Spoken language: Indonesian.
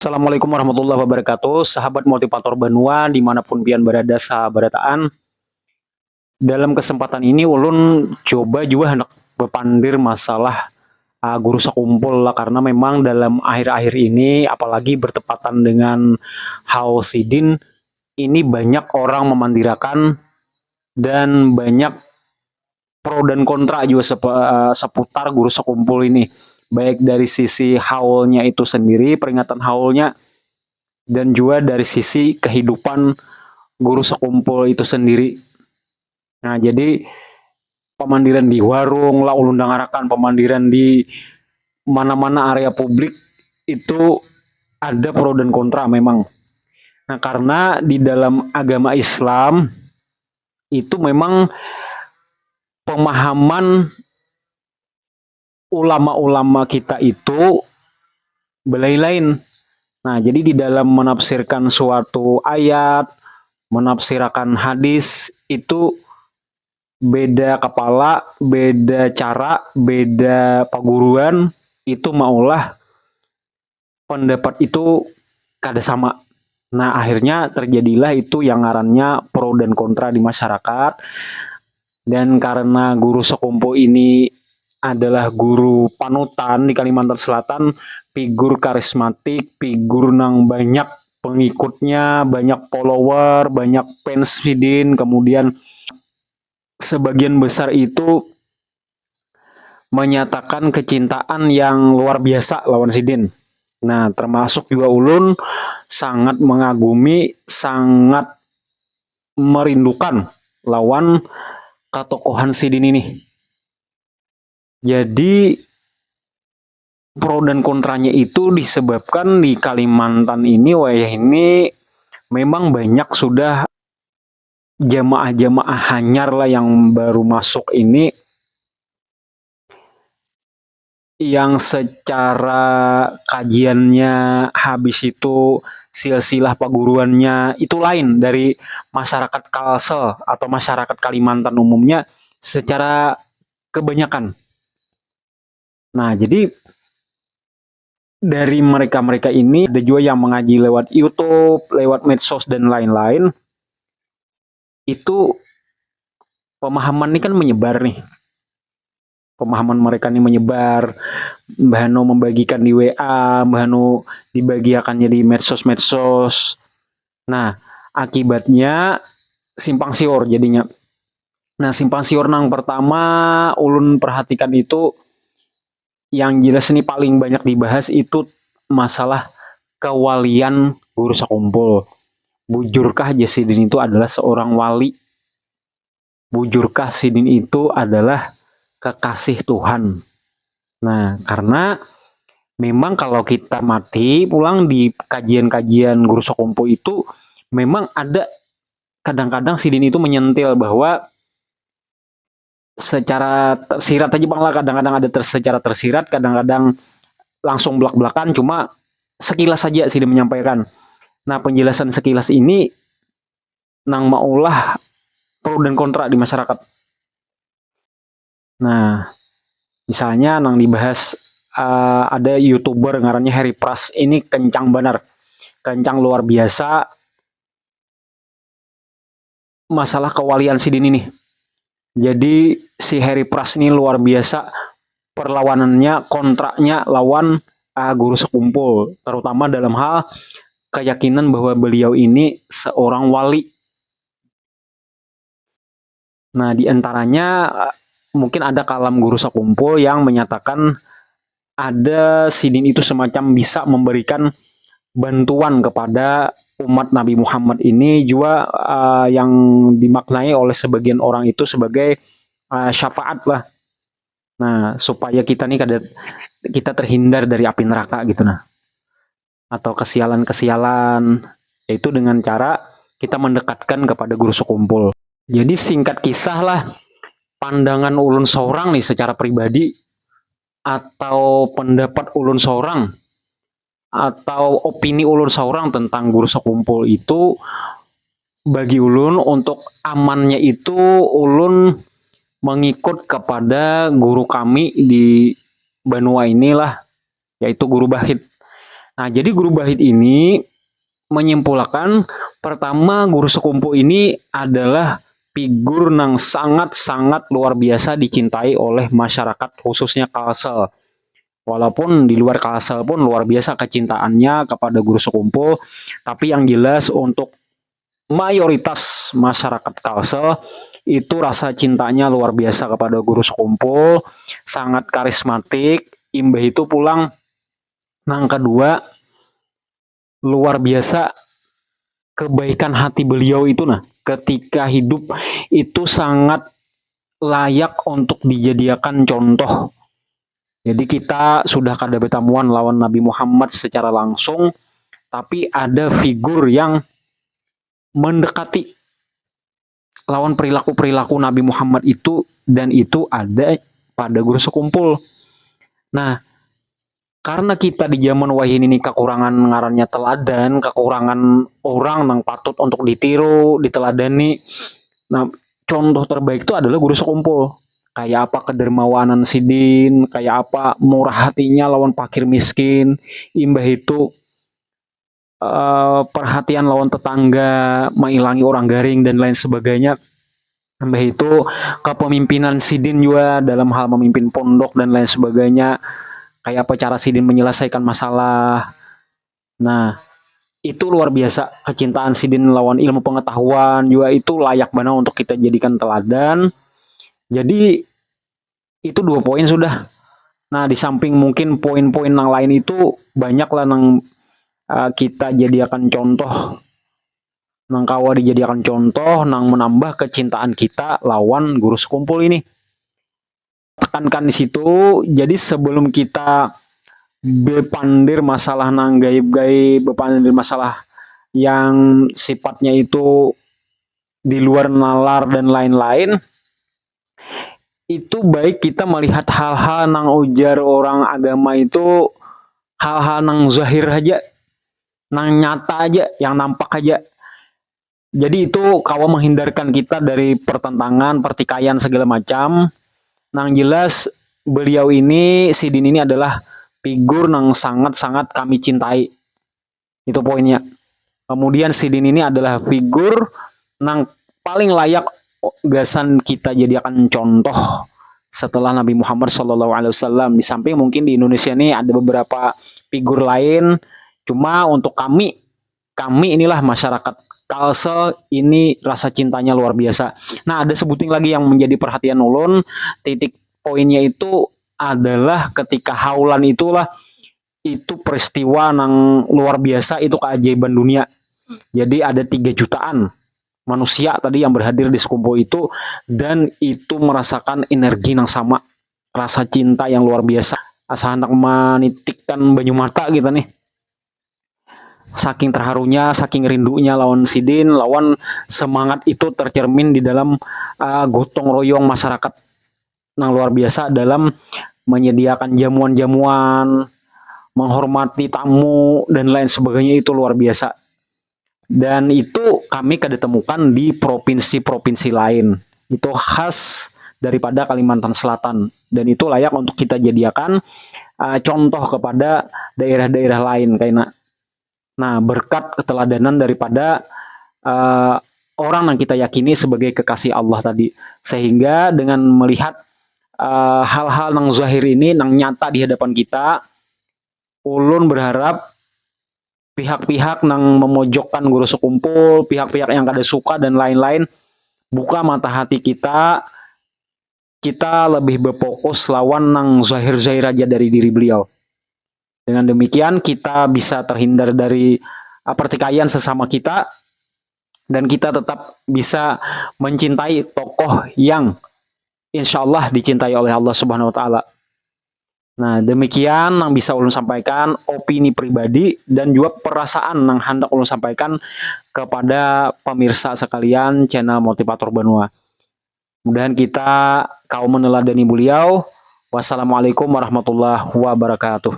Assalamualaikum warahmatullahi wabarakatuh, sahabat motivator Banua dimanapun pian berada sahabarataan. Dalam kesempatan ini ulun coba juga hendak berpandir masalah guru sekumpul lah, karena memang dalam akhir-akhir ini apalagi bertepatan dengan Haul Sidin ini banyak orang memandirakan dan banyak pro dan kontra juga seputar guru sekumpul ini, baik dari sisi haulnya itu sendiri, peringatan haulnya, dan juga dari sisi kehidupan guru sekumpul itu sendiri. Nah, jadi pemandiran di warung lah ulun dengarakan, pemandiran di mana-mana area publik itu ada pro dan kontra memang. Nah, karena di dalam agama Islam itu memang pemahaman ulama-ulama kita itu belai-lain. Nah, jadi di dalam menafsirkan suatu ayat, menafsirkan hadis itu beda kepala, beda cara, beda paguruan, itu maulah pendapat itu kada sama. Nah, akhirnya terjadilah itu yang ngarannya pro dan kontra di masyarakat. Dan karena guru sekumpul ini adalah guru panutan di Kalimantan Selatan, figur karismatik, figur nang banyak pengikutnya, banyak follower, banyak fans Sidin, kemudian sebagian besar itu menyatakan kecintaan yang luar biasa lawan Sidin. Nah, termasuk juga ulun sangat mengagumi, sangat merindukan lawan ketokohan Sidin ini. Jadi pro dan kontranya itu disebabkan di Kalimantan ini, wilayah ini memang banyak sudah jamaah-jamaah hanyar lah yang baru masuk ini, yang secara kajiannya habis itu silsilah paguruannya itu lain dari masyarakat Kalsel atau masyarakat Kalimantan umumnya secara kebanyakan. Nah, jadi dari mereka-mereka ini ada juga yang mengaji lewat YouTube, lewat medsos dan lain-lain. Itu pemahaman ini kan menyebar nih. Pemahaman mereka ini menyebar. Mbah Hano membagikan di WA, Mbah Hano dibagiakannya di medsos-medsos. Nah, akibatnya simpang siur jadinya. Nah, simpang siur nang pertama ulun perhatikan itu yang jelas ini paling banyak dibahas itu masalah kewalian guru sekumpul. Bujurkah Sidin itu adalah seorang wali? Bujurkah Sidin itu adalah kekasih Tuhan? Nah, karena memang kalau kita mati pulang di kajian-kajian guru sekumpul itu memang ada kadang-kadang Sidin itu menyentil bahwa secara tersirat aja bang lah, kadang-kadang ada secara tersirat, kadang-kadang langsung belak-belakan, cuma sekilas saja sih dia menyampaikan. Nah, penjelasan sekilas ini nang maulah pro dan kontra di masyarakat. Nah, misalnya nang dibahas ada YouTuber ngarannya Harry Pras, ini kencang benar, kencang luar biasa masalah kewalian Sidin ini. Jadi si Harry Pras ini luar biasa perlawanannya, kontraknya lawan guru sekumpul, terutama dalam hal keyakinan bahwa beliau ini seorang wali. Nah, diantaranya mungkin ada kalam guru sekumpul yang menyatakan ada Sidin itu semacam bisa memberikan bantuan kepada umat Nabi Muhammad ini juga, yang dimaknai oleh sebagian orang itu sebagai syafaat lah. Nah, supaya kita nih kita terhindar dari api neraka gitu nah. Atau kesialan-kesialan, yaitu dengan cara kita mendekatkan kepada guru sekumpul. Jadi singkat kisah lah, pandangan ulun seorang nih secara pribadi, atau pendapat ulun seorang, atau opini ulun seorang tentang guru sekumpul itu, bagi ulun untuk amannya itu ulun mengikut kepada guru kami di Banua inilah, yaitu Guru Bahid. Nah, jadi Guru Bahit ini menyimpulkan, pertama Guru Sekumpo ini adalah figur yang sangat-sangat luar biasa dicintai oleh masyarakat khususnya Kalsel. Walaupun di luar Kalsel pun luar biasa kecintaannya kepada Guru Sekumpo, tapi yang jelas untuk mayoritas masyarakat Kalsel itu rasa cintanya luar biasa kepada Guru Sekumpo, sangat karismatik. Imbah itu pulang nang kedua, luar biasa kebaikan hati beliau itu nah ketika hidup itu sangat layak untuk dijadikan contoh. Jadi kita sudah kada bertamuan lawan Nabi Muhammad secara langsung, tapi ada figur yang mendekati lawan perilaku-perilaku Nabi Muhammad itu, dan itu ada pada Guru Sekumpul. Nah, karena kita di zaman wahini ini kekurangan ngarannya teladan, kekurangan orang yang patut untuk ditiru, diteladani. Nah, contoh terbaik itu adalah Guru Sekumpul. Kayak apa kedermawanan Sidin, kayak apa murah hatinya lawan fakir miskin, imbah itu perhatian lawan tetangga, mengilangi orang garing dan lain sebagainya. Imbah itu kepemimpinan Sidin juga dalam hal memimpin pondok dan lain sebagainya. Kayak apa cara Sidin menyelesaikan masalah. Nah, itu luar biasa. Kecintaan Sidin lawan ilmu pengetahuan juga itu layak banget untuk kita jadikan teladan. Jadi itu 2 poin sudah. Nah, di samping mungkin poin-poin yang lain itu banyak lah yang kita jadikan contoh. Nang kawa dijadikan contoh, nang menambah kecintaan kita lawan Guru Sekumpul ini. Tekankan di situ. Jadi sebelum kita bepandir masalah nang gaib-gaib, bepandir masalah yang sifatnya itu di luar nalar dan lain-lain, itu baik kita melihat hal-hal nang ujar orang agama itu hal-hal nang zahir aja, nang nyata aja, yang nampak aja. Jadi itu kawa menghindarkan kita dari pertentangan, pertikaian segala macam. Nang jelas beliau ini, Sidin ini adalah figur nang sangat-sangat kami cintai. Itu poinnya. Kemudian Sidin ini adalah figur nang paling layak gasan kita jadikan contoh setelah Nabi Muhammad SAW. Di samping mungkin di Indonesia ini ada beberapa figur lain, cuma untuk kami inilah masyarakat Kalsel ini rasa cintanya luar biasa. Nah, ada sebuting lagi yang menjadi perhatian ulun, titik poinnya itu adalah ketika haulan itulah, itu peristiwa yang luar biasa, itu keajaiban dunia. Jadi ada 3 jutaan manusia tadi yang berhadir di Sekumpul itu, dan itu merasakan energi yang sama, rasa cinta yang luar biasa. Asa hendak menitikkan banyu mata gitu nih. Saking terharunya, saking rindunya lawan Sidin, lawan semangat itu tercermin di dalam gotong royong masyarakat yang luar biasa dalam menyediakan jamuan-jamuan, menghormati tamu dan lain sebagainya, itu luar biasa. Dan itu kami ketemukan di provinsi-provinsi lain. Itu khas daripada Kalimantan Selatan. Dan itu layak untuk kita jadikan contoh kepada daerah-daerah lain. Nah, berkat keteladanan daripada orang yang kita yakini sebagai kekasih Allah tadi. Sehingga dengan melihat hal-hal yang zahir ini, yang nyata di hadapan kita, ulun berharap pihak-pihak yang memojokkan Guru Sekumpul, pihak-pihak yang kada suka dan lain-lain, buka mata hati kita lebih berfokus lawan nang zahir-zahir aja dari diri beliau. Dengan demikian kita bisa terhindar dari pertikaian sesama kita, dan kita tetap bisa mencintai tokoh yang insya Allah dicintai oleh Allah Subhanahu Wa Taala. Nah, demikian yang bisa ulun sampaikan, opini pribadi dan juga perasaan yang hendak ulun sampaikan kepada pemirsa sekalian channel Motivator Banua. Mudahan kita kaum meneladani beliau. Wassalamualaikum warahmatullahi wabarakatuh.